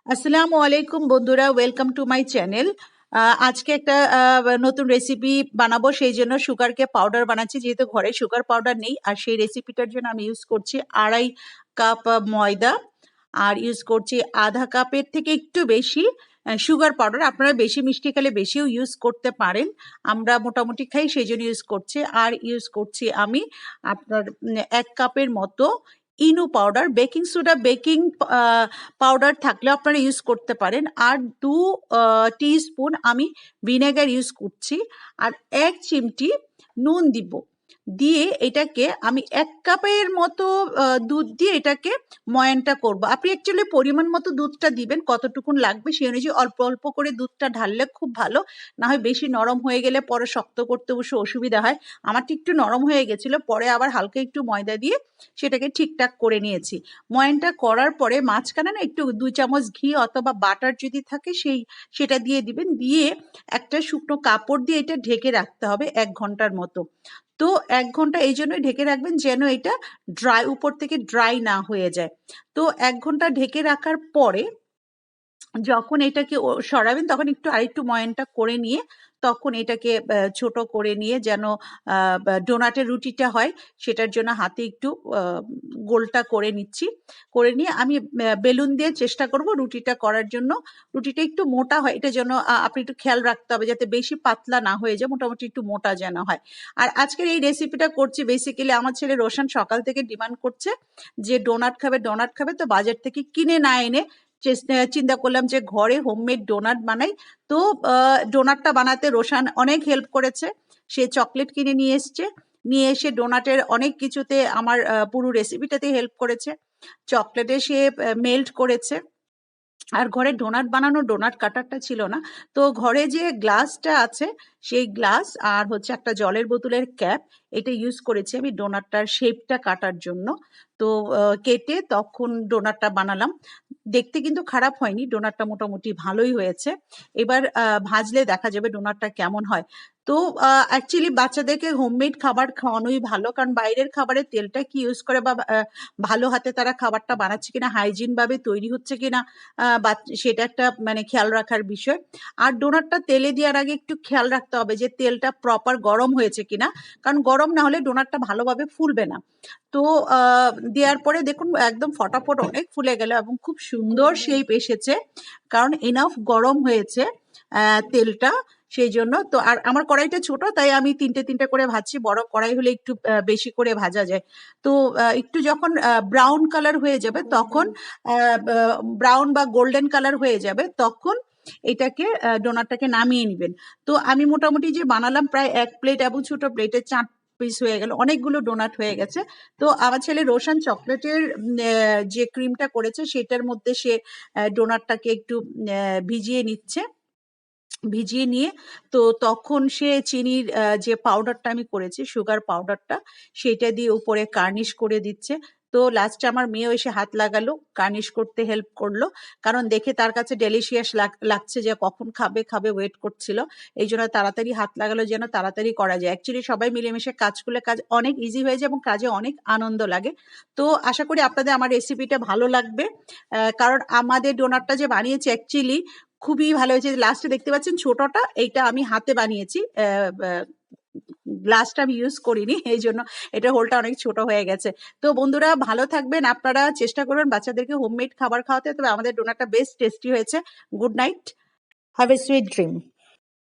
আসসালামু আলাইকুম বন্ধুরা, ওয়েলকাম টু মাই চ্যানেল। আজকে একটা নতুন রেসিপি বানাবো, সেই জন্য সুগারকে পাউডার বানাচ্ছি। যেহেতু ঘরে সুগার পাউডার নেই, আর সেই রেসিপিটার জন্য আমি ইউজ করছি 2.5 কাপ ময়দা, আর ইউজ করছি আধা কাপের থেকে একটু বেশি সুগার পাউডার। আপনারা বেশি মিষ্টি খেলে বেশিও ইউজ করতে পারেন, আমরা মোটামুটি খাই সেই জন্য ইউজ করছি। আর ইউজ করছি আমি আপনার 1 কাপের মতো Eno powder. Baking soda, baking powder থাকলে আপনারা ইউজ করতে পারেন। আর 2 টিস্পুন আমি ভিনেগার ইউজ করছি, আর 1 চিমটি নুন দিব। দিয়ে এটাকে আমি 1 কাপের মতো দুধ দিয়ে এটাকে ময়ানটা করব। আপনি অ্যাকচুয়ালি পরিমাণ মতো দুধটা দিবেন, কতটুকুন লাগবে সেই অনুযায়ী অল্প অল্প করে দুধটা ঢাললে খুব ভালো। না হয় বেশি নরম হয়ে গেলে পরে শক্ত করতে বসে অসুবিধা হয়। আমারটা একটু নরম হয়ে গেছিল, পরে আবার হালকা একটু ময়দা দিয়ে সেটাকে ঠিকঠাক করে নিয়েছি। ময়ানটা করার পরে মাঝখানে না একটু 2 চামচ ঘি অথবা বাটার যদি থাকে সেটা দিয়ে দিবেন। দিয়ে একটা শুকনো কাপড় দিয়ে এটা ঢেকে রাখতে হবে 1 ঘন্টার মতো। তো 1 ঘন্টা এই জন্যই ঢেকে রাখবেন যেন এটা ড্রাই, উপর থেকে ড্রাই না হয়ে যায়। তো 1 ঘন্টা ঢেকে রাখার পরে যখন এটাকে সরাবেন তখন আরেকটু ময়ানটা করে নিয়ে তখন এটাকে ছোট করে নিয়ে যেন ডোনাটের রুটিটা হয় সেটার জন্য হাতে একটু গোলটা করে নিচ্ছি। করে নিয়ে আমি বেলুন দিয়ে চেষ্টা করব রুটিটা করার জন্য। রুটিটা একটু মোটা হয়, এটা যেন আপনি একটু খেয়াল রাখতে হবে যাতে বেশি পাতলা না হয়ে যায়, মোটামুটি একটু মোটা যেন হয়। আর আজকের এই রেসিপিটা করছি বেসিক্যালি আমার ছেলে রোশন সকাল থেকে ডিমান্ড করছে যে ডোনাট খাবে, ডোনাট খাবে। তো বাজার থেকে কিনে না এনে চিন্তা করলাম যে ঘরে হোমমেড ডোনাট বানাই। তো ডোনাটটা বানাতে রোশান অনেক হেল্প করেছে। সে চকলেট কিনে নিয়ে এসছে, নিয়ে এসে ডোনাটের অনেক কিছুতে আমার পুরো রেসিপিটাতে হেল্প করেছে। চকলেটে সে মেল্ট করেছে। আর ঘরে ডোনাট বানানো, ডোনাট কাটারটা ছিল না। তো ঘরে যে গ্লাসটা আছে সেই গ্লাস আর হচ্ছে একটা জলের বোতলের ক্যাপ, এটা ইউজ করেছি আমি ডোনাটটার শেপটা কাটার জন্য। তো কেটে তখন ডোনাটটা বানালাম। দেখতে কিন্তু খারাপ হয়নি, ডোনাটটা মোটামুটি ভালোই হয়েছে। এবার ভাজলে দেখা যাবে ডোনাটটা কেমন হয়। তো অ্যাকচুয়ালি বাচ্চাদেরকে হোমমেড খাবার খাওয়ানোই ভালো, কারণ বাইরের খাবারের তেলটা কি ইউজ করে বা ভালো হাতে তারা খাবারটা বানাচ্ছে কিনা, হাইজিন ভাবে তৈরি হচ্ছে কিনা, সেটা একটা মানে খেয়াল রাখার বিষয়। আর ডোনাটটা তেলে দেওয়ার আগে একটু খেয়াল রাখতে হবে যে তেলটা প্রপার গরম হয়েছে কিনা, কারণ গরম না হলে ডোনাটটা ভালোভাবে ফুলবে না। তো দেওয়ার পরে দেখুন একদম ফটাফট অনেক ফুলে গেল এবং খুব সুন্দর শেপ এসেছে, কারণ এনাফ গরম হয়েছে তেলটা, সেই জন্য। তো আর আমার কড়াইটা ছোট, তাই আমি 3টে করে ভাজছি। বড় কড়াই হলে একটু বেশি করে ভাজা যায়। তো একটু যখন ব্রাউন কালার হয়ে যাবে তখন ব্রাউন বা গোল্ডেন কালার হয়ে যাবে তখন এটাকে ডোনাটটাকে নামিয়ে নেবেন। তো আমি মোটামুটি যে বানালাম প্রায় 1 প্লেট এবং ছোট প্লেটে 4 পিস হয়ে গেল, অনেকগুলো ডোনাট হয়ে গেছে। তো আমার ছেলে রোশন চকলেটের যে ক্রিমটা করেছে সেটার মধ্যে সে ডোনাটটাকে একটু ভিজিয়ে নিচ্ছে। ভিজিয়ে নিয়ে তো তখন সে চিনির যে পাউডারটা আমি করেছি, সুগার পাউডারটা, সেটা দিয়ে উপরে গার্নিশ করে দিচ্ছে। তো লাস্টে আমার মেয়েও এসে হাত লাগালো, গার্নিশ করতে হেল্প করলো, কারণ দেখে তার কাছে ডেলিশিয়াস লাগছে যে কখন খাবে খাবে ওয়েট করছিল। এই জন্য তাড়াতাড়ি হাত লাগালো যেন তাড়াতাড়ি করা যায়। অ্যাকচুয়ালি সবাই মিলেমিশে কাজ করলে কাজ অনেক ইজি হয়ে যায় এবং কাজে অনেক আনন্দ লাগে। তো আশা করি আপনাদের আমার রেসিপিটা ভালো লাগবে, কারণ আমাদের ডোনাটটা যে বানিয়েছি অ্যাকচুয়ালি খুবই ভালো হয়েছে। লাস্টে দেখতে পাচ্ছেন ছোটটা, এইটা আমি হাতে বানিয়েছি, গ্লাসটা আমি ইউজ করিনি, এই জন্য এটা হোলটা অনেক ছোট হয়ে গেছে। তো বন্ধুরা ভালো থাকবেন, আপনারা চেষ্টা করবেন বাচ্চাদেরকে হোমমেড খাবার খাওয়াতে। তবে আমাদের ডোনাটটা বেশ টেস্টি হয়েছে। Good night, have a sweet dream.